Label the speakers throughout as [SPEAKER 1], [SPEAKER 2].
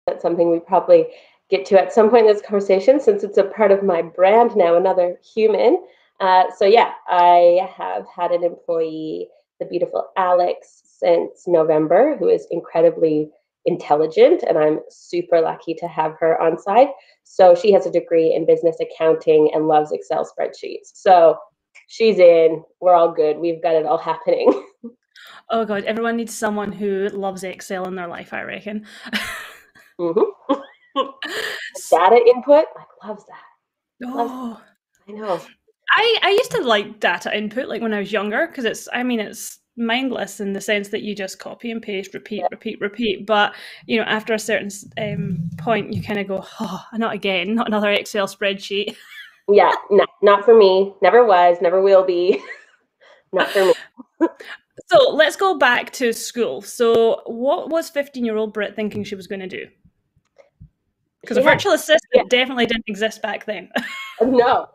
[SPEAKER 1] That's something we probably get to at some point in this conversation, since it's a part of my brand now, another human. So yeah, I have had an employee, the beautiful Alex, since November, who is incredibly intelligent, and I'm super lucky to have her on site. So she has a degree in business accounting and loves Excel spreadsheets. So she's in, we're all good. We've got it all happening.
[SPEAKER 2] Oh god, everyone needs someone who loves Excel in their life, I reckon.
[SPEAKER 1] Mm-hmm. Data input, like loves that. Loves
[SPEAKER 2] Oh,
[SPEAKER 1] that. I know.
[SPEAKER 2] I used to like data input like when I was younger because it's mindless in the sense that you just copy and paste, repeat,
[SPEAKER 1] Yeah.
[SPEAKER 2] repeat, repeat. But after a certain point, you kind of go, oh, not again, not another Excel spreadsheet.
[SPEAKER 1] Yeah, no, not for me. Never was, never will be. Not for me.
[SPEAKER 2] So let's go back to school. So what was 15-year-old Brit thinking she was going to do? Because
[SPEAKER 1] She
[SPEAKER 2] a
[SPEAKER 1] had,
[SPEAKER 2] virtual
[SPEAKER 1] yeah,
[SPEAKER 2] assistant definitely didn't exist back then.
[SPEAKER 1] no.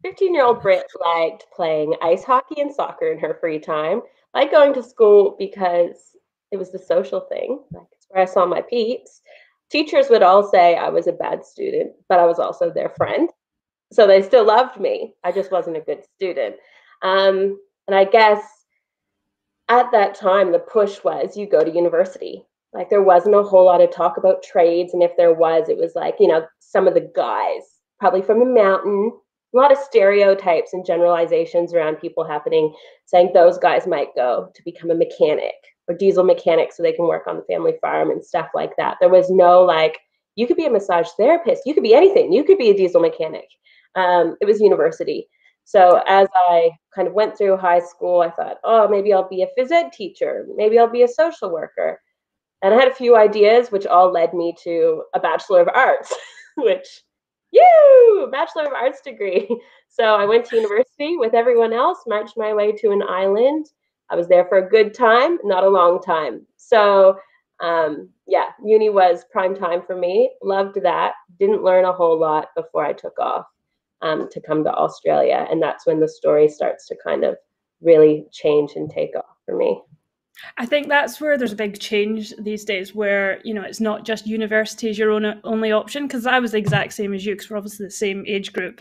[SPEAKER 1] 15-year-old Brit liked playing ice hockey and soccer in her free time, liked going to school because it was the social thing. Like, it's where I saw my peeps. Teachers would all say I was a bad student, but I was also their friend. So they still loved me. I just wasn't a good student. And I guess at that time, the push was you go to university. Like, there wasn't a whole lot of talk about trades. And if there was, it was like, some of the guys, probably from the mountain, a lot of stereotypes and generalizations around people happening, saying those guys might go to become a mechanic or diesel mechanic so they can work on the family farm and stuff like that. There was no like, you could be a massage therapist, you could be anything, you could be a diesel mechanic. It was university. So as I kind of went through high school, I thought, oh, maybe I'll be a phys ed teacher, maybe I'll be a social worker. And I had a few ideas, which all led me to a Bachelor of Arts, which, Bachelor of Arts degree. So I went to university with everyone else, marched my way to an island. I was there for a good time, not a long time. So yeah, uni was prime time for me. Loved that. Didn't learn a whole lot before I took off to come to Australia. And that's when the story starts to kind of really change and take off for me.
[SPEAKER 2] I think that's where there's a big change these days where, it's not just university is your only option. Because I was the exact same as you, because we're obviously the same age group,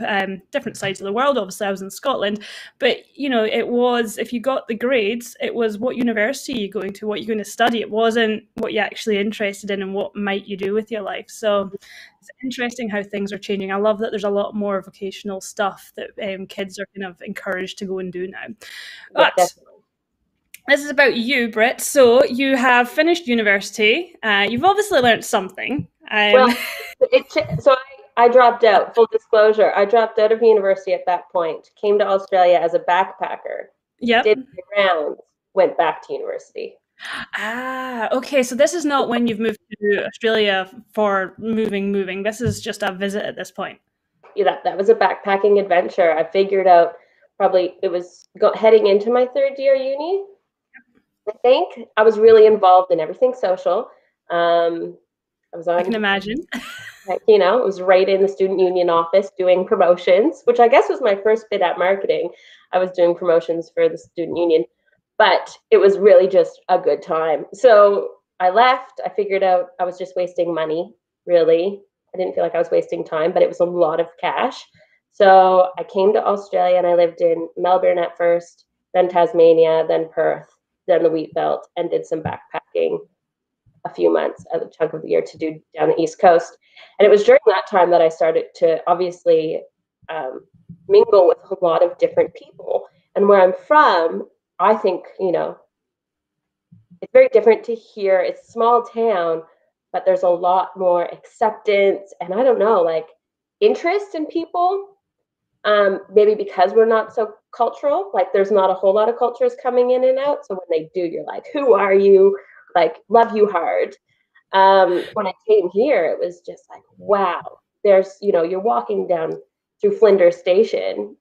[SPEAKER 2] different sides of the world. Obviously, I was in Scotland. But, it was, if you got the grades, it was what university you're going to, what you're going to study. It wasn't what you're actually interested in and what might you do with your life. So it's interesting how things are changing. I love that there's a lot more vocational stuff that kids are kind of encouraged to go and do now.
[SPEAKER 1] Yeah,
[SPEAKER 2] But
[SPEAKER 1] definitely.
[SPEAKER 2] this is about you, Britt. So you have finished university. You've obviously learned something.
[SPEAKER 1] Well, so I dropped out. Full disclosure, I dropped out of university at that point. Came to Australia as a backpacker.
[SPEAKER 2] Yep.
[SPEAKER 1] Did my rounds. Went back to university.
[SPEAKER 2] Okay. So this is not when you've moved to Australia for moving. This is just a visit at this point.
[SPEAKER 1] Yeah, that was a backpacking adventure. I figured out probably it was heading into my third year uni. I think I was really involved in everything social. I was
[SPEAKER 2] I can
[SPEAKER 1] on,
[SPEAKER 2] imagine.
[SPEAKER 1] it was right in the student union office doing promotions, which I guess was my first bit at marketing. I was doing promotions for the student union, but it was really just a good time. So I left. I figured out I was just wasting money, really. I didn't feel like I was wasting time, but it was a lot of cash. So I came to Australia and I lived in Melbourne at first, then Tasmania, then Perth, then the Wheat Belt, and did some backpacking a few months, a chunk of the year to do down the East Coast. And it was during that time that I started to obviously mingle with a lot of different people. And where I'm from, I think, it's very different to here. It's a small town, but there's a lot more acceptance and I don't know, like interest in people. Maybe because we're not so cultural, like there's not a whole lot of cultures coming in and out. So when they do, you're like, who are you? Like, love you hard. When I came here, it was just like, wow, you're walking down through Flinders Station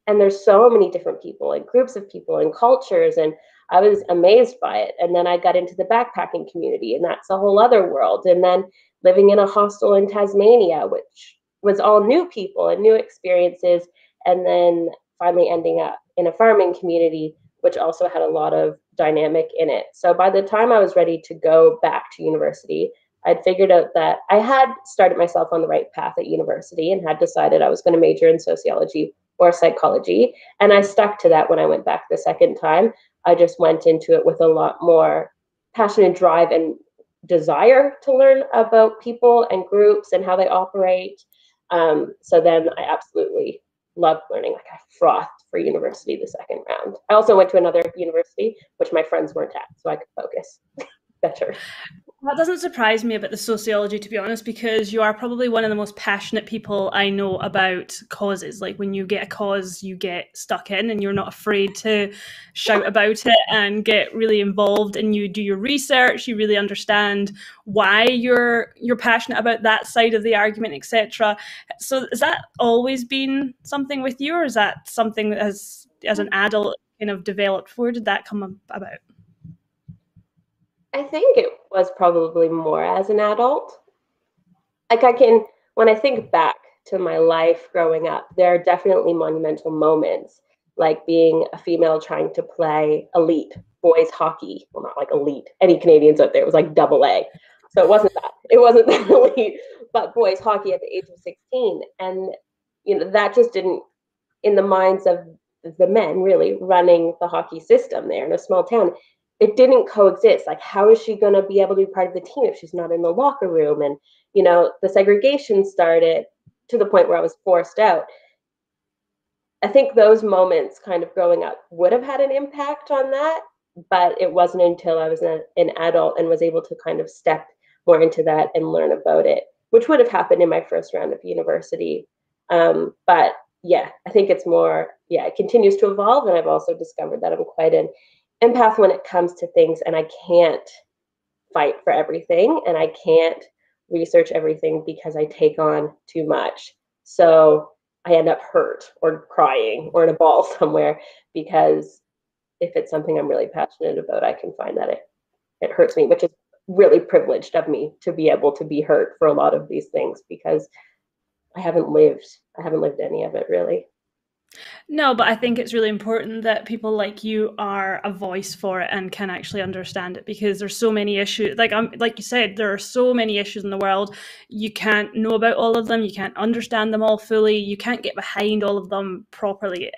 [SPEAKER 1] and there's so many different people and groups of people and cultures. And I was amazed by it. And then I got into the backpacking community and that's a whole other world. And then living in a hostel in Tasmania, which was all new people and new experiences. And then finally ending up in a farming community, which also had a lot of dynamic in it. So by the time I was ready to go back to university, I'd figured out that I had started myself on the right path at university and had decided I was going to major in sociology or psychology. And I stuck to that when I went back the second time. I just went into it with a lot more passion and drive and desire to learn about people and groups and how they operate. So then I absolutely loved learning. Like I frothed for university the second round. I also went to another university, which my friends weren't at, so I could focus better.
[SPEAKER 2] That doesn't surprise me about the sociology, to be honest, because you are probably one of the most passionate people I know about causes. Like when you get a cause, you get stuck in and you're not afraid to shout about it and get really involved, and you do your research, you really understand why you're passionate about that side of the argument, etc. So has that always been something with you, or is that something that has, as an adult, kind of developed? Where did that come about?
[SPEAKER 1] I think it was probably more as an adult. Like when I think back to my life growing up, there are definitely monumental moments, like being a female trying to play elite boys hockey. Well, not like elite. Any Canadians out there, it was like double A. So it wasn't that. It wasn't that elite, but boys hockey at the age of 16. And, that just didn't, in the minds of the men really running the hockey system there in a small town, it didn't coexist. Like, how is she going to be able to be part of the team if she's not in the locker room? And, the segregation started to the point where I was forced out. I think those moments kind of growing up would have had an impact on that, but it wasn't until I was an adult and was able to kind of step more into that and learn about it, which would have happened in my first round of university. But yeah, I think it's more, it continues to evolve. And I've also discovered that I'm quite an empath when it comes to things, and I can't fight for everything and I can't research everything because I take on too much. So I end up hurt or crying or in a ball somewhere, because if it's something I'm really passionate about, I can find that it hurts me, which is really privileged of me to be able to be hurt for a lot of these things, because I haven't lived any of it really.
[SPEAKER 2] No, but I think it's really important that people like you are a voice for it and can actually understand it, because there's so many issues. Like you said, there are so many issues in the world. You can't know about all of them. You can't understand them all fully. You can't get behind all of them properly.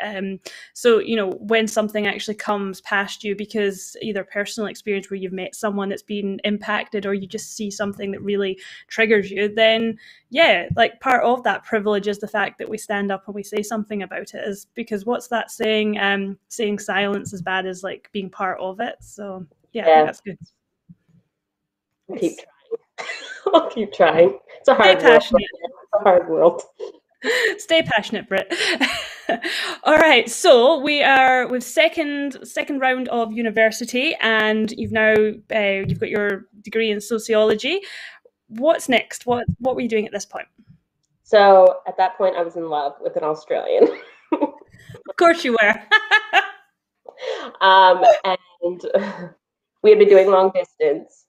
[SPEAKER 2] So when something actually comes past you because either personal experience where you've met someone that's been impacted, or you just see something that really triggers you, then yeah, like part of that privilege is the fact that we stand up and we say something about it, is because what's that saying? Saying silence as bad as like being part of it. So yeah, I think that's good.
[SPEAKER 1] I'll keep trying. I'll keep trying. It's a hard
[SPEAKER 2] Stay
[SPEAKER 1] world.
[SPEAKER 2] passionate.
[SPEAKER 1] It's a hard world.
[SPEAKER 2] Stay passionate, Brit. All right, so with second round of university, and you've got your degree in sociology. What's next? What were you doing at this point?
[SPEAKER 1] So at that point, I was in love with an Australian.
[SPEAKER 2] Of course you were.
[SPEAKER 1] And we had been doing long distance.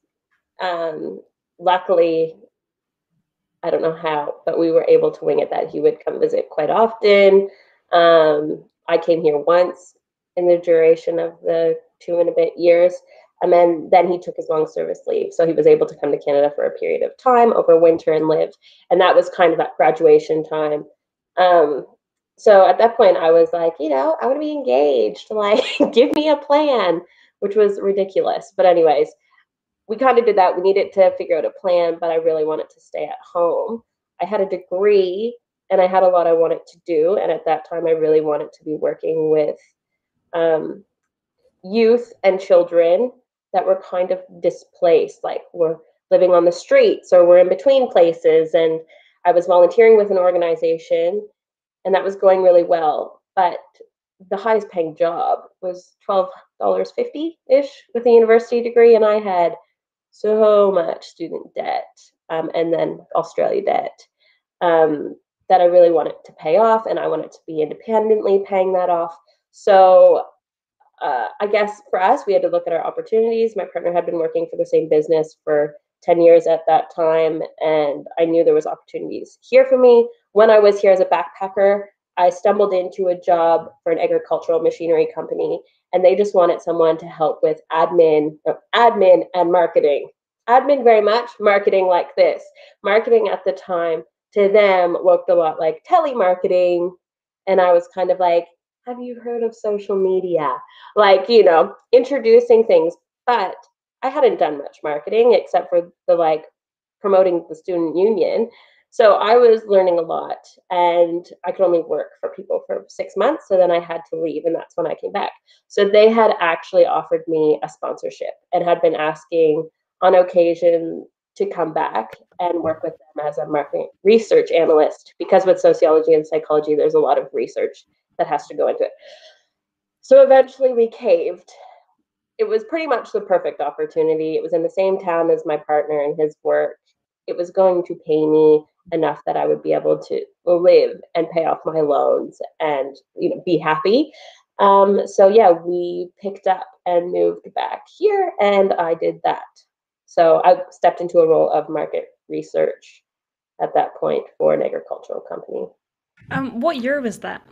[SPEAKER 1] Luckily, I don't know how, but we were able to wing it that he would come visit quite often. I came here once in the duration of the 2 and a bit years. And then he took his long service leave. So he was able to come to Canada for a period of time over winter and live. And that was kind of that graduation time. So at that point I was like, I want to be engaged. Like, give me a plan, which was ridiculous. But anyways, we kind of did that. We needed to figure out a plan, but I really wanted to stay at home. I had a degree and I had a lot I wanted to do. And at that time, I really wanted to be working with youth and children that were kind of displaced, like we're living on the streets or we're in between places. And I was volunteering with an organization, and that was going really well. But the highest paying job was $12.50-ish with a university degree, and I had so much student debt, and then Australia debt, that I really wanted to pay off, and I wanted to be independently paying that off. So I guess for us, we had to look at our opportunities. My partner had been working for the same business for 10 years at that time, and I knew there was opportunities here for me. When I was here as a backpacker, I stumbled into a job for an agricultural machinery company, and they just wanted someone to help with admin and marketing. admin very much, marketing like this. Marketing at the time to them looked a lot like telemarketing. And I was kind of like, have you heard of social media? Like, introducing things. But I hadn't done much marketing except for the like promoting the student union. So I was learning a lot, and I could only work for people for 6 months. So then I had to leave, and that's when I came back. So they had actually offered me a sponsorship and had been asking on occasion to come back and work with them as a market research analyst, because with sociology and psychology, there's a lot of research that has to go into it. So eventually we caved. It was pretty much the perfect opportunity. It was in the same town as my partner and his work. It was going to pay me enough that I would be able to live and pay off my loans and be happy. So yeah, we picked up and moved back here, and I did that. So I stepped into a role of market research at that point for an agricultural company.
[SPEAKER 2] What year was that?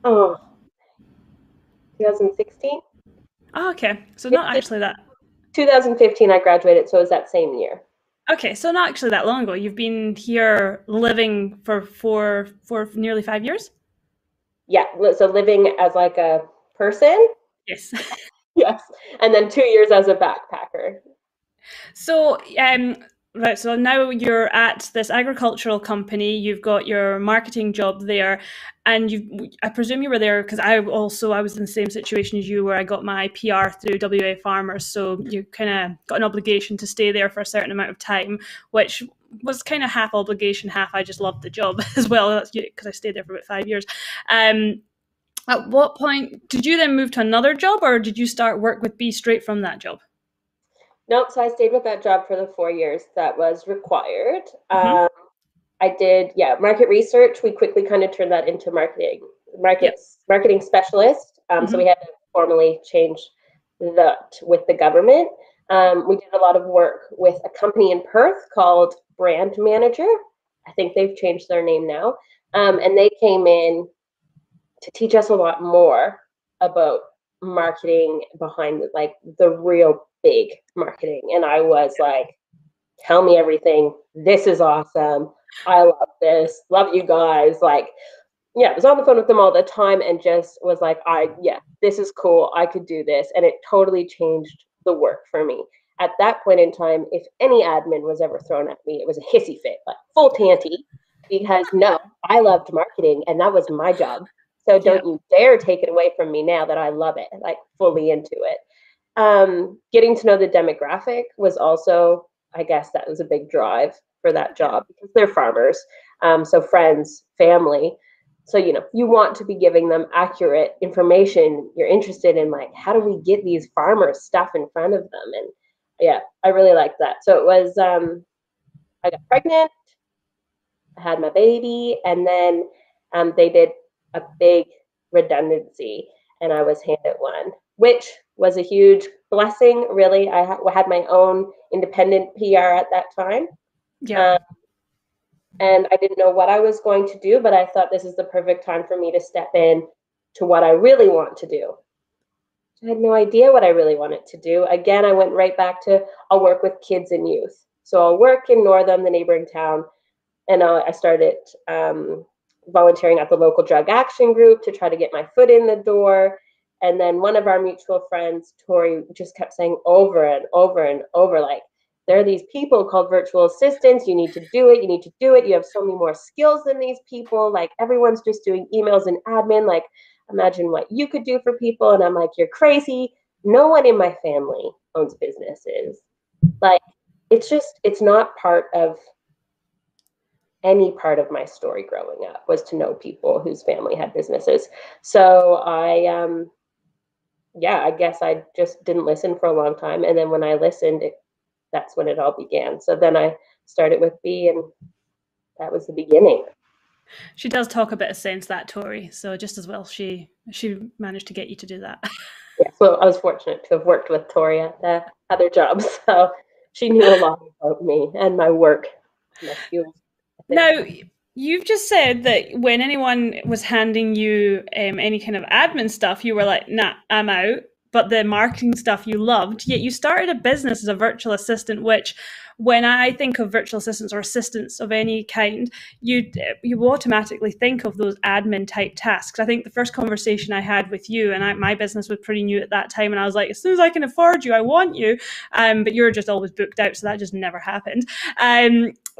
[SPEAKER 1] Oh, 2016?
[SPEAKER 2] Oh, okay. So
[SPEAKER 1] Yeah,
[SPEAKER 2] not actually that.
[SPEAKER 1] 2015 I graduated, so it was that same year.
[SPEAKER 2] Okay, so not actually that long ago. You've been here living for nearly 5 years.
[SPEAKER 1] Yeah, so living as like a person,
[SPEAKER 2] Yes.
[SPEAKER 1] yes, and then 2 years as a backpacker.
[SPEAKER 2] So, right. So now you're at this agricultural company. You've got your marketing job there, and you. I presume you were there because I was in the same situation as you, where I got my PR through WA Farmers. So you kind of got an obligation to stay there for a certain amount of time, which was kind of half obligation, half I just loved the job as well. Because I stayed there for about 5 years. Um, at what point did you then move to another job, or did you start work with B straight from that job?
[SPEAKER 1] Nope, so I stayed with that job for the 4 years that was required.
[SPEAKER 2] Hmm.
[SPEAKER 1] I did, yeah, market research. We quickly kind of turned that into
[SPEAKER 2] Yep.
[SPEAKER 1] marketing specialist. So we
[SPEAKER 2] Hmm.
[SPEAKER 1] had to formally change that with the government. We did a lot of work with a company in Perth called Brand Manager. I think they've changed their name now. And they came in to teach us a lot more about marketing behind like the real big marketing. And I was like, tell me everything. This is awesome. I love this. Love you guys. Like, yeah, I was on the phone with them all the time and just was like, yeah, this is cool. I could do this. And it totally changed the work for me. At that point in time, if any admin was ever thrown at me, it was a hissy fit, like full tanty, because no, I loved marketing and that was my job. So
[SPEAKER 2] Yeah.
[SPEAKER 1] don't you dare take it away from me now that I love it, like fully into it. Getting to know the demographic was also, I guess, that was a big drive for that
[SPEAKER 2] Yeah.
[SPEAKER 1] job because they're farmers. So friends, family. So, you want to be giving them accurate information. You're interested in like, how do we get these farmers stuff in front of them? And yeah, I really liked that. So it was, I got pregnant, I had my baby, and then they did a big redundancy, and I was handed one, which was a huge blessing. Really, I had my own independent PR at that time,
[SPEAKER 2] Yep.
[SPEAKER 1] um, and I didn't know what I was going to do, but I thought this is the perfect time for me to step in to what I really want to do. I had no idea what I really wanted to do. Again, I went right back to I'll work with kids and youth. So I'll work in Northam, the neighboring town, and I started volunteering at the local drug action group to try to get my foot in the door. And then one of our mutual friends, Tori, just kept saying over and over and over, like, there are these people called virtual assistants. You need to do it. You need to do it. You have so many more skills than these people. Like, everyone's just doing emails and admin. Like, imagine what you could do for people. And I'm like, you're crazy. No one in my family owns businesses. Like, it's not part of any part of my story growing up was to know people whose family had businesses. So yeah, I guess I just didn't listen for a long time. And then when I listened, that's when it all began. So then I started with B, and that was the beginning.
[SPEAKER 2] She does talk a bit of sense, that Tori. So just as well, she managed to get you to do that.
[SPEAKER 1] Yeah, so I was fortunate to have worked with Tori at the other jobs. So she knew a lot about me and my work, my skills.
[SPEAKER 2] Now, you've just said that when anyone was handing you any kind of admin stuff, you were like, "Nah, I'm out." but the marketing stuff you loved, yet you started a business as a virtual assistant, which when I think of virtual assistants or assistants of any kind, you automatically think of those admin type tasks. I think the first conversation I had with you, and my business was pretty new at that time, and I was like, as soon as I can afford you, I want you. But you're just always booked out, so that just never happened.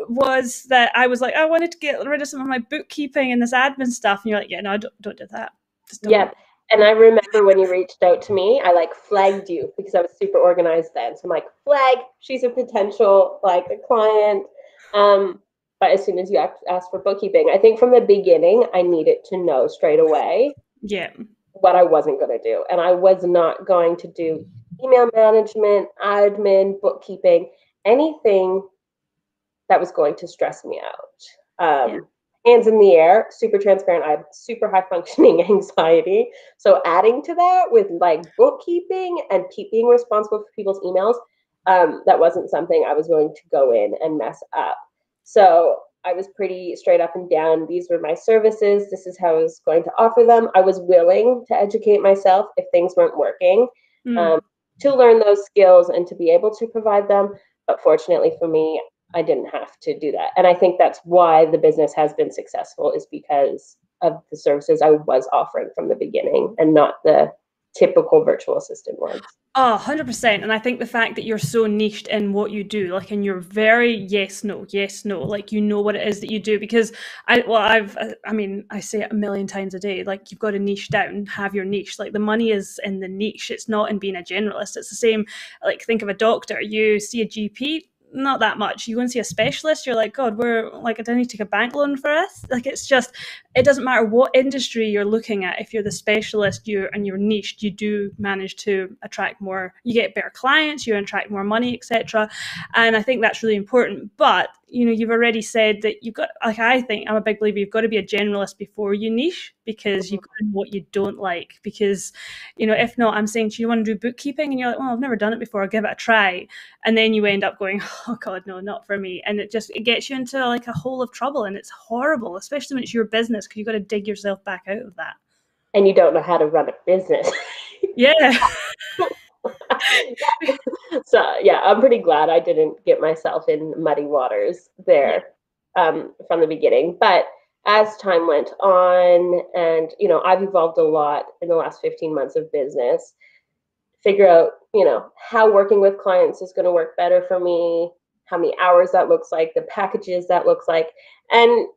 [SPEAKER 2] Was that I was like, I wanted to get rid of some of my bookkeeping and this admin stuff, and you're like, yeah, no, don't do that. Just don't.
[SPEAKER 1] Yep. And I remember when you reached out to me, I like flagged you because I was super organized then. So I'm like, flag, she's a potential like a client. But as soon as you asked for bookkeeping, I think from the beginning, I needed to know straight away
[SPEAKER 2] Yeah.
[SPEAKER 1] what I wasn't going to do. And I was not going to do email management, admin, bookkeeping, anything that was going to stress me out.
[SPEAKER 2] Yeah.
[SPEAKER 1] Hands in the air, super transparent. I have super high functioning anxiety. So adding to that with like bookkeeping and being responsible for people's emails, that wasn't something I was willing to go in and mess up. So I was pretty straight up and down. These were my services. This is how I was going to offer them. I was willing to educate myself if things weren't working, to learn those skills and to be able to provide them. But fortunately for me, I didn't have to do that. And I think that's why the business has been successful, is because of the services I was offering from the beginning and not the typical virtual assistant ones.
[SPEAKER 2] Oh, 100%. And I think the fact that you're so niched in what you do, like, and you're very yes, no, like, you know what it is that you do. Because I say it a million times a day, like, you've got to niche down, have your niche. Like, the money is in the niche. It's not in being a generalist. It's the same, like, think of a doctor. You see a GP, not that much. You go and see a specialist, you're like, God, we're like, I don't need to take a bank loan for this. Like, it's just, it doesn't matter what industry you're looking at. If you're the specialist, you're niched, you do manage to attract more, you get better clients, you attract more money, etc. And I think that's really important. But you've already said that you've got, like, I think I'm a big believer, you've got to be a generalist before you niche, because you've got to know what you don't like. Because if not, I'm saying, do you want to do bookkeeping? And you're like, well, I've never done it before, I'll give it a try. And then you end up going, oh God, no, not for me. And it gets you into like a hole of trouble, and it's horrible, especially when it's your business, because you've got to dig yourself back out of that.
[SPEAKER 1] And you don't know how to run a business.
[SPEAKER 2] Yeah.
[SPEAKER 1] So yeah, I'm pretty glad I didn't get myself in muddy waters there from the beginning. But as time went on, and I've evolved a lot in the last 15 months of business, figure out how working with clients is going to work better for me, how many hours that looks like, the packages that looks like. And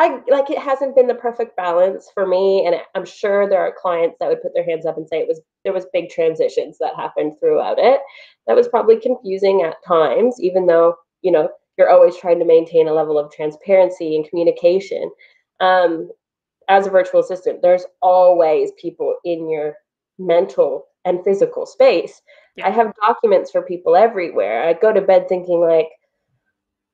[SPEAKER 1] it hasn't been the perfect balance for me, and I'm sure there are clients that would put their hands up and say there was big transitions that happened throughout it. That was probably confusing at times, even though you're always trying to maintain a level of transparency and communication. As a virtual assistant, there's always people in your mental and physical space. Yeah. I have documents for people everywhere. I go to bed thinking like,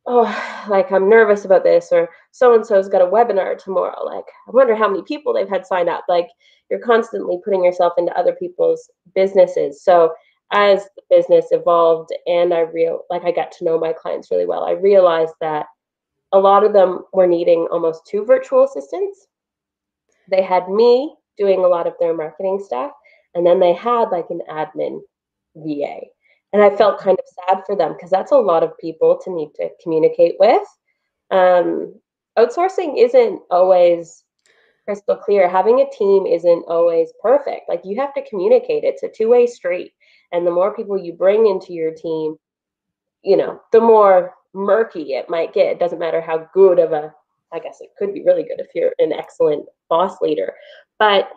[SPEAKER 1] oh, like, I'm nervous about this, or so-and-so's got a webinar tomorrow. Like, I wonder how many people they've had sign up. Like, you're constantly putting yourself into other people's businesses. So as the business evolved and I got to know my clients really well, I realized that a lot of them were needing almost two virtual assistants. They had me doing a lot of their marketing stuff, and then they had like an admin VA. And I felt kind of sad for them, because that's a lot of people to need to communicate with. Outsourcing isn't always crystal clear. Having a team isn't always perfect. Like, you have to communicate. It's a two-way street. And the more people you bring into your team, the more murky it might get. It doesn't matter how good of I guess it could be really good if you're an excellent boss leader. But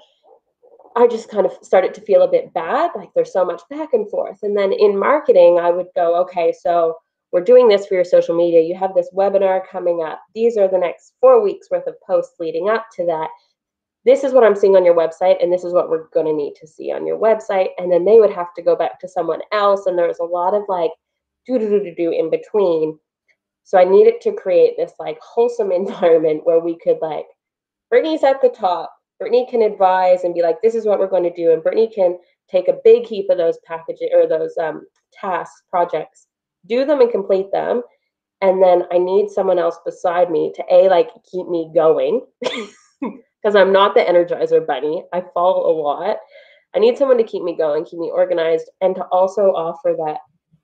[SPEAKER 1] I just kind of started to feel a bit bad, like there's so much back and forth. And then in marketing, I would go, okay, so we're doing this for your social media. You have this webinar coming up. These are the next 4 weeks worth of posts leading up to that. This is what I'm seeing on your website, and this is what we're going to need to see on your website. And then they would have to go back to someone else, and there was a lot of like do in between. So I needed to create this like wholesome environment where we could, like, Brittany's at the top. Brittany can advise and be like, this is what we're going to do. And Brittany can take a big heap of those packages or those tasks, projects, do them and complete them. And then I need someone else beside me to keep me going, because I'm not the Energizer bunny. I fall a lot. I need someone to keep me going, keep me organized, and to also offer that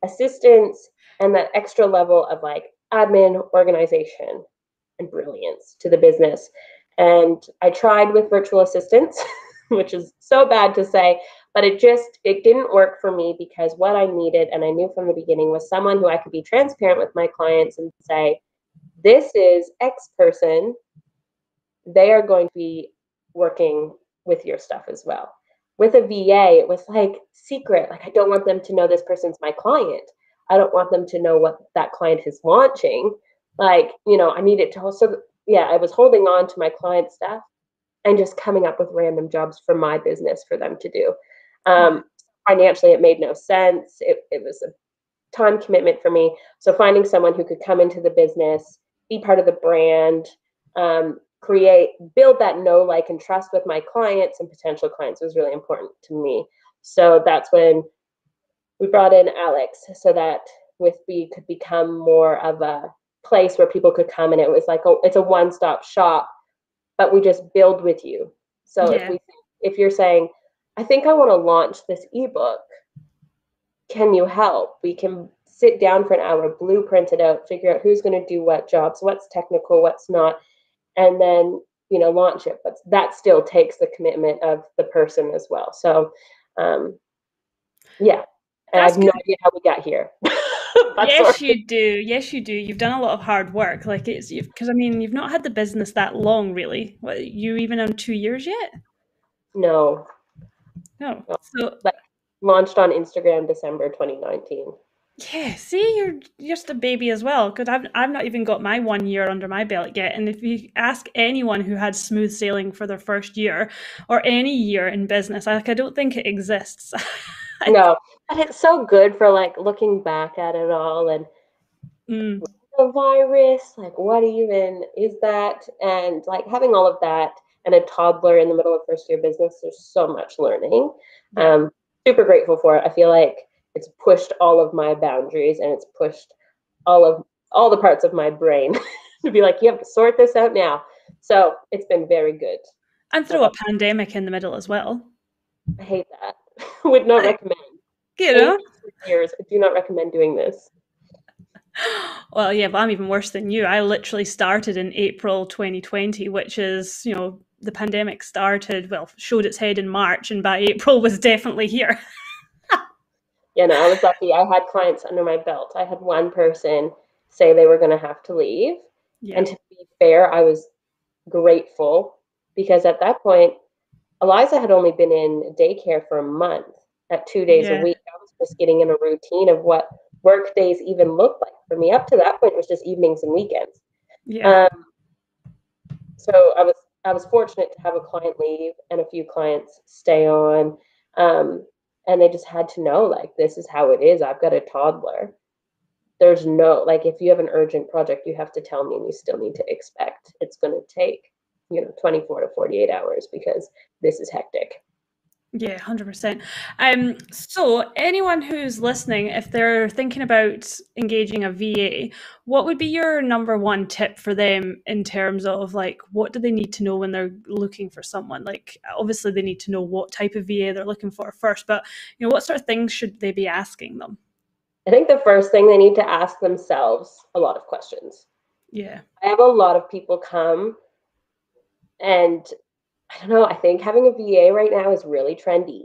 [SPEAKER 1] assistance and that extra level of like admin, organization, and brilliance to the business. And I tried with virtual assistants, which is so bad to say, but it didn't work for me because what I needed, and I knew from the beginning, was someone who I could be transparent with my clients and say, this is X person. They are going to be working with your stuff as well. With a VA, it was like secret. Like, I don't want them to know this person's my client. I don't want them to know what that client is launching. Like, I needed to also, yeah, I was holding on to my client stuff and just coming up with random jobs for my business for them to do. Financially, it made no sense. It was a time commitment for me. So finding someone who could come into the business, be part of the brand, build that know, like, and trust with my clients and potential clients was really important to me. So that's when we brought in Alex, so that with B could become more of a place where people could come, and it was like, it's a one-stop shop, but we just build with you. So if you're saying, I think I want to launch this ebook, can you help? We can sit down for an hour, blueprint it out, figure out who's going to do what jobs, what's technical, what's not, and then launch it. But that still takes the commitment of the person as well. So yeah, and I have no idea how we got here.
[SPEAKER 2] Yes, you do. Yes, you do. You've done a lot of hard work. Like, because I mean, you've not had the business that long, really. What, you even on 2 years yet?
[SPEAKER 1] No.
[SPEAKER 2] So,
[SPEAKER 1] like, launched on Instagram December 2019.
[SPEAKER 2] Yeah, see, you're just a baby as well. Because I've not even got my 1 year under my belt yet. And if you ask anyone who had smooth sailing for their first year or any year in business, I don't think it exists.
[SPEAKER 1] No, but it's so good for like looking back at it all and the virus, like what even is that? And like having all of that and a toddler in the middle of first year business, there's so much learning. Super grateful for it. I feel like it's pushed all of my boundaries and it's pushed all the parts of my brain to be like, you have to sort this out now. So it's been very good.
[SPEAKER 2] And throw a pandemic in the middle as well.
[SPEAKER 1] I hate that. Would not recommend. Years, I do not recommend doing this.
[SPEAKER 2] Well, yeah, but I'm even worse than you. I literally started in April 2020, which is, the pandemic started, showed its head in March, and by April was definitely here.
[SPEAKER 1] Yeah, no, I was lucky. I had clients under my belt. I had one person say they were going to have to leave. Yeah. And to be fair, I was grateful because at that point, Eliza had only been in daycare for a month at 2 days a week. I was just getting in a routine of what work days even looked like for me. Up to that point, it was just evenings and weekends. Yeah. So I was fortunate to have a client leave and a few clients stay on. And they just had to know, like, this is how it is. I've got a toddler. There's no, like, if you have an urgent project, you have to tell me, and you still need to expect it's going to take, 24 to 48 hours because this is hectic.
[SPEAKER 2] Yeah, 100%. So anyone who's listening, if they're thinking about engaging a VA, what would be your number one tip for them in terms of like, what do they need to know when they're looking for someone? Like, obviously they need to know what type of VA they're looking for first, but what sort of things should they be asking them?
[SPEAKER 1] I think the first thing they need to ask themselves a lot of questions.
[SPEAKER 2] Yeah.
[SPEAKER 1] I have a lot of people come and I don't know, I think having a VA right now is really trendy.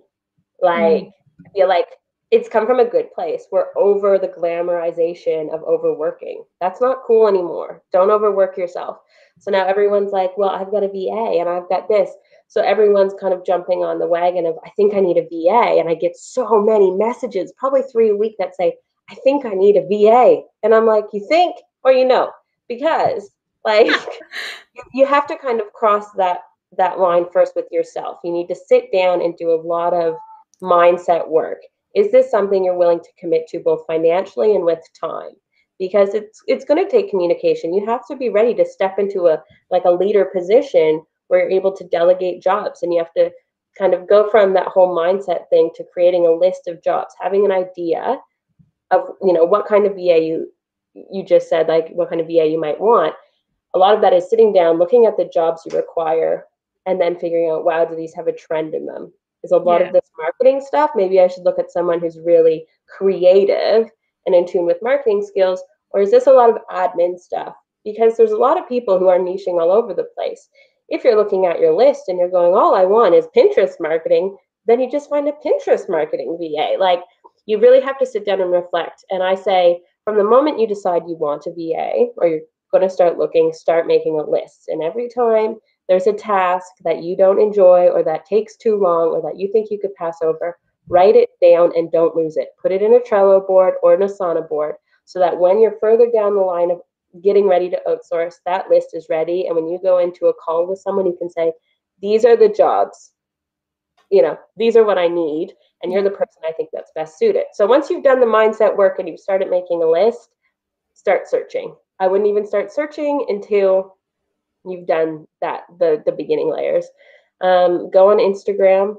[SPEAKER 1] Like, I feel like it's come from a good place. We're over the glamorization of overworking. That's not cool anymore. Don't overwork yourself. So now everyone's like, well, I've got a VA and I've got this. So everyone's kind of jumping on the wagon of, I think I need a VA. And I get so many messages, probably 3 a week, that say, I think I need a VA. And I'm like, you think or because like you have to kind of cross that line first with yourself. You need to sit down and do a lot of mindset work. Is this something you're willing to commit to both financially and with time? Because it's going to take communication. You have to be ready to step into a leader position where you're able to delegate jobs, and you have to kind of go from that whole mindset thing to creating a list of jobs, having an idea of what kind of VA you just said, like what kind of VA you might want. A lot of that is sitting down, looking at the jobs you require, and then figuring out, wow, do these have a trend in them? Is a lot of
[SPEAKER 2] Yeah.
[SPEAKER 1] this marketing stuff? Maybe I should look at someone who's really creative and in tune with marketing skills, or is this a lot of admin stuff? Because there's a lot of people who are niching all over the place. If you're looking at your list and you're going, all I want is Pinterest marketing, then you just find a Pinterest marketing VA. Like, you really have to sit down and reflect. And I say, from the moment you decide you want a VA or you're going to start looking, start making a list. And every time there's a task that you don't enjoy or that takes too long or that you think you could pass over, write it down and don't lose it. Put it in a Trello board or an Asana board so that when you're further down the line of getting ready to outsource, that list is ready. And when you go into a call with someone, you can say, these are the jobs, these are what I need. And you're the person I think that's best suited. So once you've done the mindset work and you've started making a list, start searching. I wouldn't even start searching until you've done that, the beginning layers. Go on Instagram.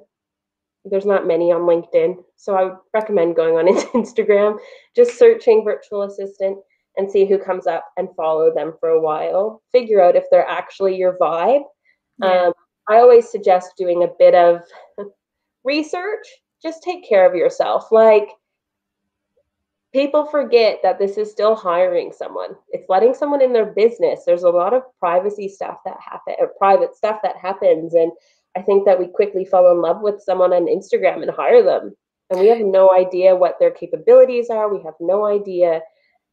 [SPEAKER 1] There's not many on LinkedIn, so I would recommend going on Instagram, just searching virtual assistant and see who comes up and follow them for a while. Figure out if they're actually your vibe.
[SPEAKER 2] Yeah.
[SPEAKER 1] I always suggest doing a bit of research. Just take care of yourself. Like, people forget that this is still hiring someone. It's letting someone in their business. There's a lot of privacy stuff that happen, or private stuff that happens. And I think that we quickly fall in love with someone on Instagram and hire them. And we have no idea what their capabilities are. We have no idea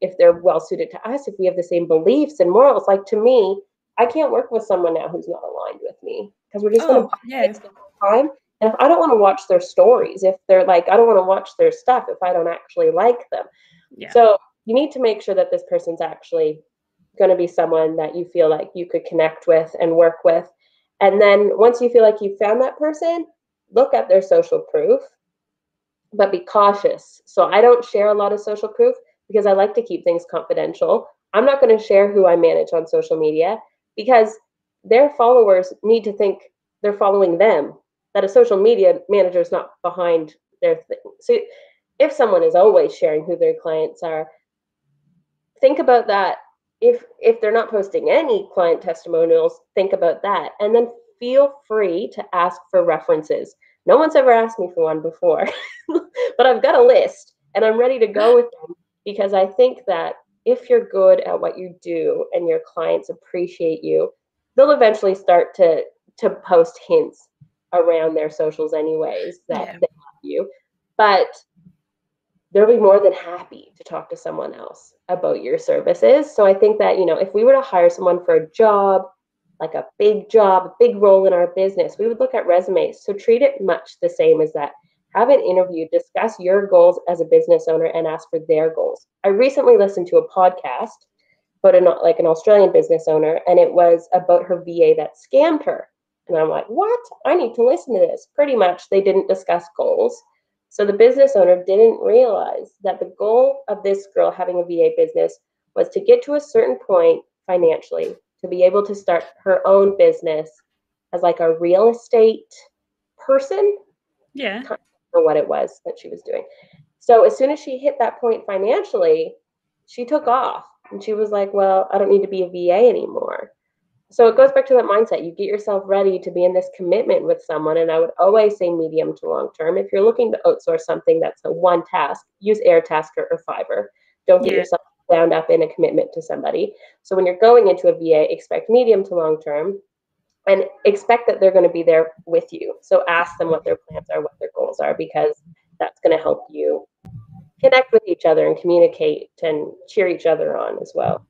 [SPEAKER 1] if they're well suited to us, if we have the same beliefs and morals. Like, to me, I can't work with someone now who's not aligned with me, because we're just going to
[SPEAKER 2] Oh,
[SPEAKER 1] buy
[SPEAKER 2] yeah.
[SPEAKER 1] things the whole time. And if I don't want to watch their stories, if they're like, I don't want to watch their stuff if I don't actually like them.
[SPEAKER 2] Yeah.
[SPEAKER 1] So you need to make sure that this person's actually going to be someone that you feel like you could connect with and work with. And then once you feel like you've found that person, look at their social proof, but be cautious. So I don't share a lot of social proof because I like to keep things confidential. I'm not going to share who I manage on social media because their followers need to think they're following them, that a social media manager is not behind their thing. So if someone is always sharing who their clients are, think about that. If they're not posting any client testimonials, think about that. And then feel free to ask for references. No one's ever asked me for one before, but I've got a list and I'm ready to go with them, because I think that if you're good at what you do and your clients appreciate you, they'll eventually start to post hints around their socials anyways that they love you. But they'll be more than happy to talk to someone else about your services. So I think that, if we were to hire someone for a job, like a big job, a big role in our business, we would look at resumes. So treat it much the same as that. Have an interview, discuss your goals as a business owner, and ask for their goals. I recently listened to a podcast about an Australian business owner, and it was about her VA that scammed her. And I'm like, what? I need to listen to this. Pretty much, they didn't discuss goals. So the business owner didn't realize that the goal of this girl having a VA business was to get to a certain point financially to be able to start her own business as like a real estate person.
[SPEAKER 2] Yeah.
[SPEAKER 1] I can't remember what it was that she was doing. So as soon as she hit that point financially, she took off and she was like, well, I don't need to be a VA anymore. So it goes back to that mindset. You get yourself ready to be in this commitment with someone. And I would always say medium to long term. If you're looking to outsource something that's a one task, use Airtasker or Fiverr. Don't get yourself bound up in a commitment to somebody. So when you're going into a VA, expect medium to long term and expect that they're going to be there with you. So ask them what their plans are, what their goals are, because that's going to help you connect with each other and communicate and cheer each other on as well.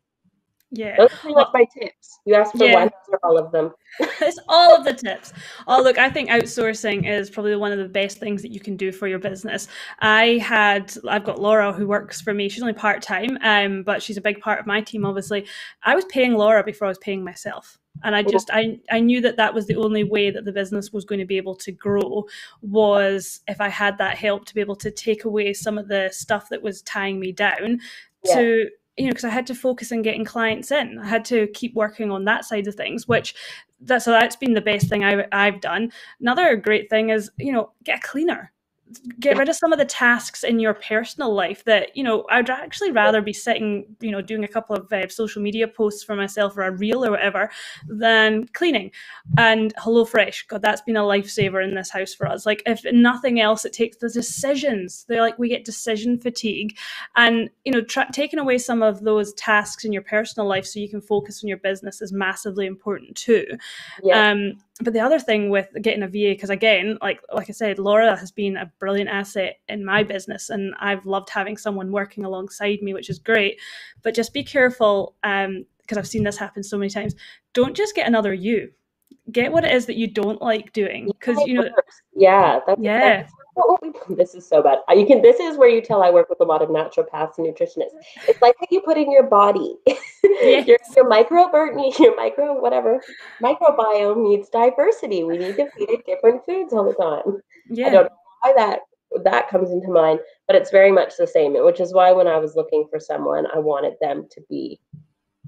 [SPEAKER 2] Yeah.
[SPEAKER 1] Those are pretty much my tips. You asked for one, those are all of them.
[SPEAKER 2] It's all of the tips. Oh, look, I think outsourcing is probably one of the best things that you can do for your business. I've got Laura who works for me. She's only part-time, but she's a big part of my team, obviously. I was paying Laura before I was paying myself. And I knew that was the only way that the business was going to be able to grow, was if I had that help to be able to take away some of the stuff that was tying me down to, because I had to focus on getting clients in. I had to keep working on that side of things, so that's been the best thing I've done. Another great thing is, get a cleaner. get rid of some of the tasks in your personal life that, you know, I'd actually rather be sitting, you know, doing a couple of social media posts for myself or a reel or whatever than cleaning. And HelloFresh, God, that's been a lifesaver in this house for us. Like, if nothing else, it takes the decisions. They're like, we get decision fatigue. And, you know, taking away some of those tasks in your personal life so you can focus on your business is massively important too.
[SPEAKER 1] Yeah.
[SPEAKER 2] But the other thing with getting a VA, because again, like I said, Laura has been a brilliant asset in my business, and I've loved having someone working alongside me, which is great. But just be careful, because I've seen this happen so many times. Don't just get another you. Get what it is that you don't like doing, because you know,
[SPEAKER 1] Yeah, that's
[SPEAKER 2] yeah,
[SPEAKER 1] exactly what we do. This is so bad. You can. This is where you tell I work with a lot of naturopaths and nutritionists. It's like what you put in your body.
[SPEAKER 2] yes,
[SPEAKER 1] your your microbiome needs diversity. We need to feed it different foods all the time. I
[SPEAKER 2] yeah,
[SPEAKER 1] don't know why that comes into mind, but it's very much the same. Which is why when I was looking for someone, I wanted them to be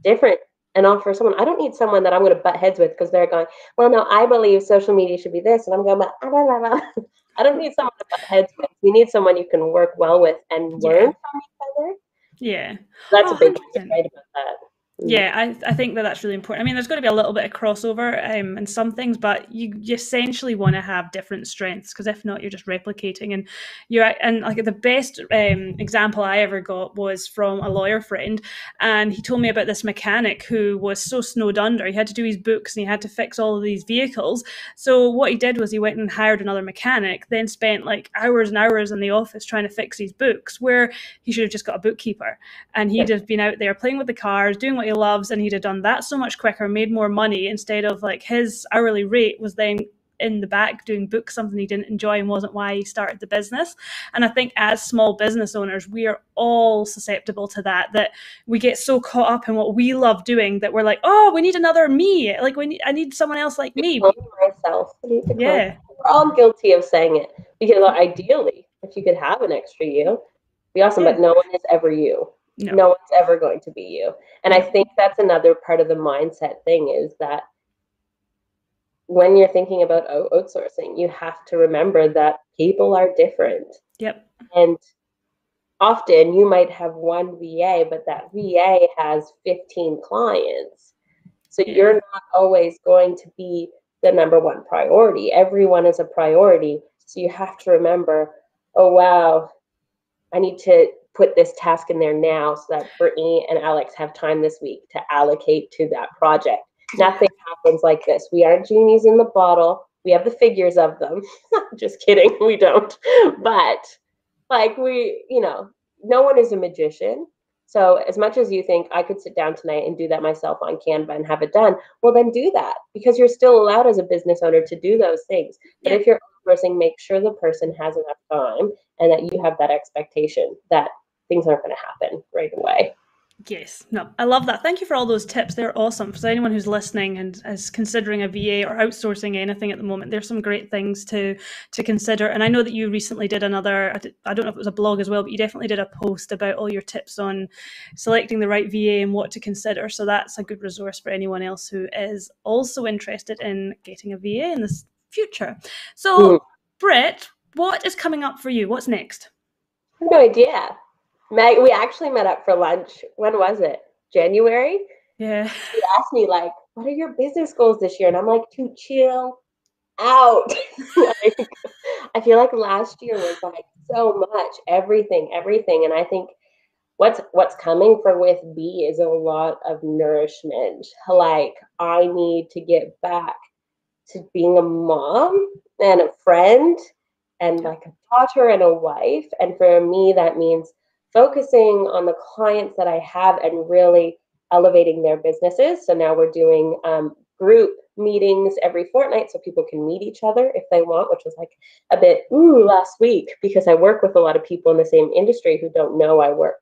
[SPEAKER 1] different and offer someone. I don't need someone that I'm going to butt heads with because they're going, well, no, I believe social media should be this, and I'm going, I don't need someone to butt heads with. You need someone you can work well with and learn
[SPEAKER 2] yeah,
[SPEAKER 1] from each other.
[SPEAKER 2] yeah.
[SPEAKER 1] That's
[SPEAKER 2] Oh,
[SPEAKER 1] a big thing,
[SPEAKER 2] 100%.
[SPEAKER 1] right, about that.
[SPEAKER 2] Yeah, I think that that's really important. I mean, there's going to be a little bit of crossover in some things, but you essentially want to have different strengths, because if not, you're just replicating. And like the best example I ever got was from a lawyer friend, and he told me about this mechanic who was so snowed under. He had to do his books and he had to fix all of these vehicles. So what he did was he went and hired another mechanic, then spent like hours and hours in the office trying to fix his books, where he should have just got a bookkeeper, and he'd have been out there playing with the cars, doing what he loves, and he'd have done that so much quicker, made more money, instead of like his hourly rate was then in the back doing books, something he didn't enjoy and wasn't why he started the business. And I think as small business owners, we are all susceptible to that we get so caught up in what we love doing that we're like, oh, we need another me, like I need someone else like me.
[SPEAKER 1] Clone myself. I need to clone.
[SPEAKER 2] Yeah,
[SPEAKER 1] We're all guilty of saying it because ideally, if you could have an extra you, it'd be awesome.
[SPEAKER 2] yeah,
[SPEAKER 1] But no one is ever you.
[SPEAKER 2] no,
[SPEAKER 1] No one's ever going to be you. And I
[SPEAKER 2] no,
[SPEAKER 1] think that's another part of the mindset thing is that when you're thinking about outsourcing, you have to remember that people are different.
[SPEAKER 2] yep,
[SPEAKER 1] And often you might have one VA, but that VA has 15 clients. So
[SPEAKER 2] yeah,
[SPEAKER 1] you're not always going to be the number one priority. Everyone is a priority. So you have to remember, oh, wow, I need to put this task in there now so that Brittany and Alex have time this week to allocate to that project.
[SPEAKER 2] yeah,
[SPEAKER 1] Nothing happens like this. We aren't genies in the bottle. We have the figures of them. Just kidding. We don't. But like no one is a magician. So as much as you think I could sit down tonight and do that myself on Canva and have it done, well then do that, because you're still allowed as a business owner to do those things. But
[SPEAKER 2] yeah.
[SPEAKER 1] if you're outsourcing, make sure the person has enough time and that you have that expectation that things aren't going to happen right away.
[SPEAKER 2] Yes, no, I love that. Thank you for all those tips. They're awesome. For anyone who's listening and is considering a VA or outsourcing anything at the moment, there's some great things to consider. And I know that you recently did another, I don't know if it was a blog as well, but you definitely did a post about all your tips on selecting the right VA and what to consider. So that's a good resource for anyone else who is also interested in getting a VA in the future. So, Britt, what is coming up for you? What's next?
[SPEAKER 1] No idea. Meg, we actually met up for lunch. When was it? January?
[SPEAKER 2] Yeah.
[SPEAKER 1] She asked me, like, what are your business goals this year? And I'm like, to chill out. Like, I feel like last year was like so much, everything. And I think what's coming for with B is a lot of nourishment. Like, I need to get back to being a mom and a friend and like a daughter and a wife. And for me, that means focusing on the clients that I have and really elevating their businesses. So now we're doing group meetings every fortnight so people can meet each other if they want, which was like a bit last week because I work with a lot of people in the same industry who don't know I work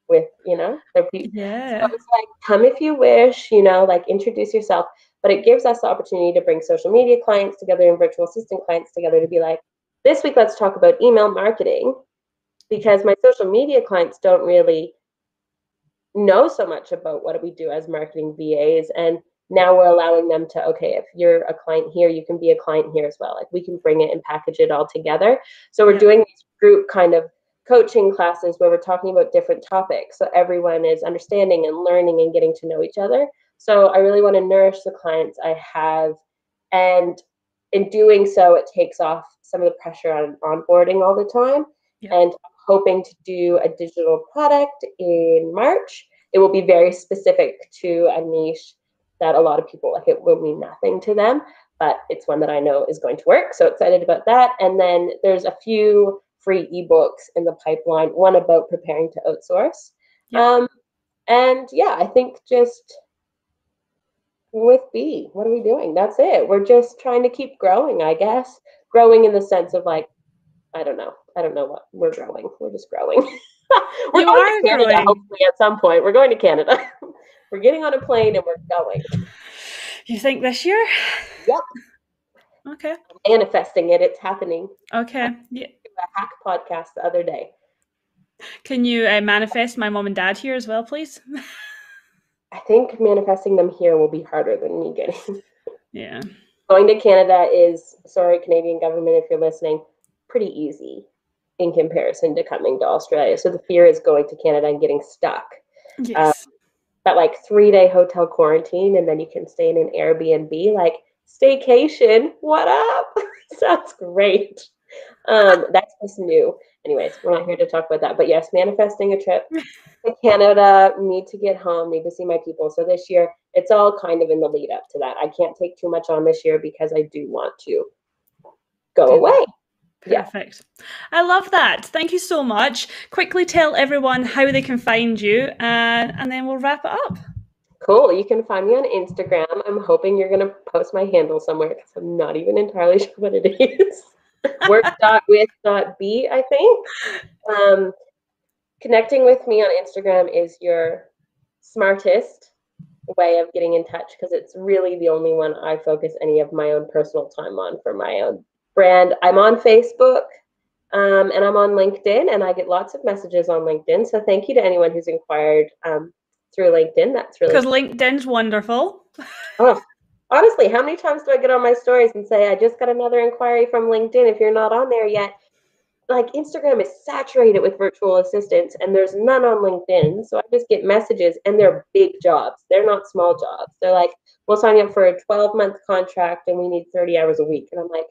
[SPEAKER 1] with, their people.
[SPEAKER 2] Yeah.
[SPEAKER 1] So it's like, come if you wish, like introduce yourself. But it gives us the opportunity to bring social media clients together and virtual assistant clients together to be like, this week, let's talk about email marketing, because my social media clients don't really know so much about what we do as marketing VAs. And now we're allowing them to, okay, if you're a client here, you can be a client here as well. Like we can bring it and package it all together. So we're doing these group kind of coaching classes where we're talking about different topics. So everyone is understanding and learning and getting to know each other. So I really want to nourish the clients I have. And in doing so, it takes off some of the pressure on onboarding all the time. And I'm hoping to do a digital product in March. It will be very specific to a niche that a lot of people, like, it will mean nothing to them, but it's one that I know is going to work. So excited about that. And then there's a few free ebooks in the pipeline, one about preparing to outsource. And yeah, I think just with B, what are we doing? That's it. We're just trying to keep growing, I guess. Growing in the sense of like, I don't know what we're growing. We're just growing. We're
[SPEAKER 2] You
[SPEAKER 1] going
[SPEAKER 2] are
[SPEAKER 1] to Canada,
[SPEAKER 2] growing.
[SPEAKER 1] hopefully at some point. We're going to Canada. We're getting on a plane and we're going.
[SPEAKER 2] You think this year?
[SPEAKER 1] Yep.
[SPEAKER 2] Okay.
[SPEAKER 1] I'm manifesting it. It's happening.
[SPEAKER 2] Okay. Yeah.
[SPEAKER 1] A hack podcast the other day.
[SPEAKER 2] Can you manifest my mom and dad here as well, please?
[SPEAKER 1] I think manifesting them here will be harder than me getting.
[SPEAKER 2] Yeah.
[SPEAKER 1] Going to Canada is, sorry, Canadian government, if you're listening, pretty easy in comparison to coming to Australia. So the fear is going to Canada and getting stuck.
[SPEAKER 2] Yes.
[SPEAKER 1] That like 3-day hotel quarantine, and then you can stay in an Airbnb, like staycation. What up? Sounds great. That's just new. Anyways, we're not here to talk about that. But yes, manifesting a trip to Canada, need to get home, need to see my people. So this year, it's all kind of in the lead up to that. I can't take too much on this year because I do want to go away.
[SPEAKER 2] Perfect. Yeah. I love that. Thank you so much. Quickly tell everyone how they can find you, and then we'll wrap it up.
[SPEAKER 1] Cool. You can find me on Instagram. I'm hoping you're going to post my handle somewhere because I'm not even entirely sure what it is. Work.with.b, I think. Connecting with me on Instagram is your smartest way of getting in touch because it's really the only one I focus any of my own personal time on for my own brand. I'm on Facebook and I'm on LinkedIn, and I get lots of messages on LinkedIn. So thank you to anyone who's inquired through LinkedIn. That's really
[SPEAKER 2] because LinkedIn's wonderful.
[SPEAKER 1] Oh, honestly, how many times do I get on my stories and say, I just got another inquiry from LinkedIn? If you're not on there yet, like Instagram is saturated with virtual assistants and there's none on LinkedIn. So I just get messages and they're big jobs. They're not small jobs. They're like, we'll sign you up for a 12-month contract and we need 30 hours a week. And I'm like,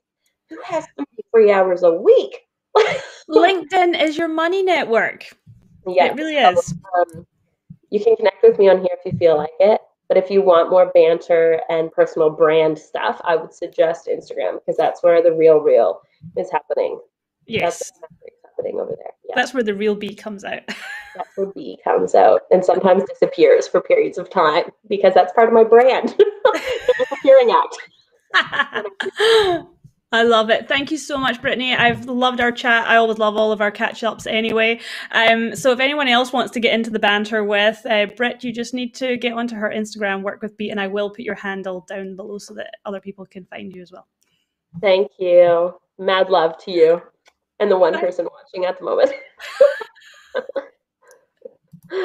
[SPEAKER 1] who has 33 hours a week?
[SPEAKER 2] LinkedIn is your money network. Yeah, it really is.
[SPEAKER 1] You can connect with me on here if you feel like it. But if you want more banter and personal brand stuff, I would suggest Instagram because that's where the real is happening.
[SPEAKER 2] Yes.
[SPEAKER 1] That's happening over there. Yeah.
[SPEAKER 2] That's where the real B comes out.
[SPEAKER 1] That's where B comes out and sometimes disappears for periods of time because that's part of my brand. The disappearing act.
[SPEAKER 2] I love it. Thank you so much, Brittany. I've loved our chat. I always love all of our catch-ups anyway. So if anyone else wants to get into the banter with Brit, you just need to get onto her Instagram, Work with Brit, and I will put your handle down below so that other people can find you as well.
[SPEAKER 1] Thank you. Mad love to you and the one person watching at the moment.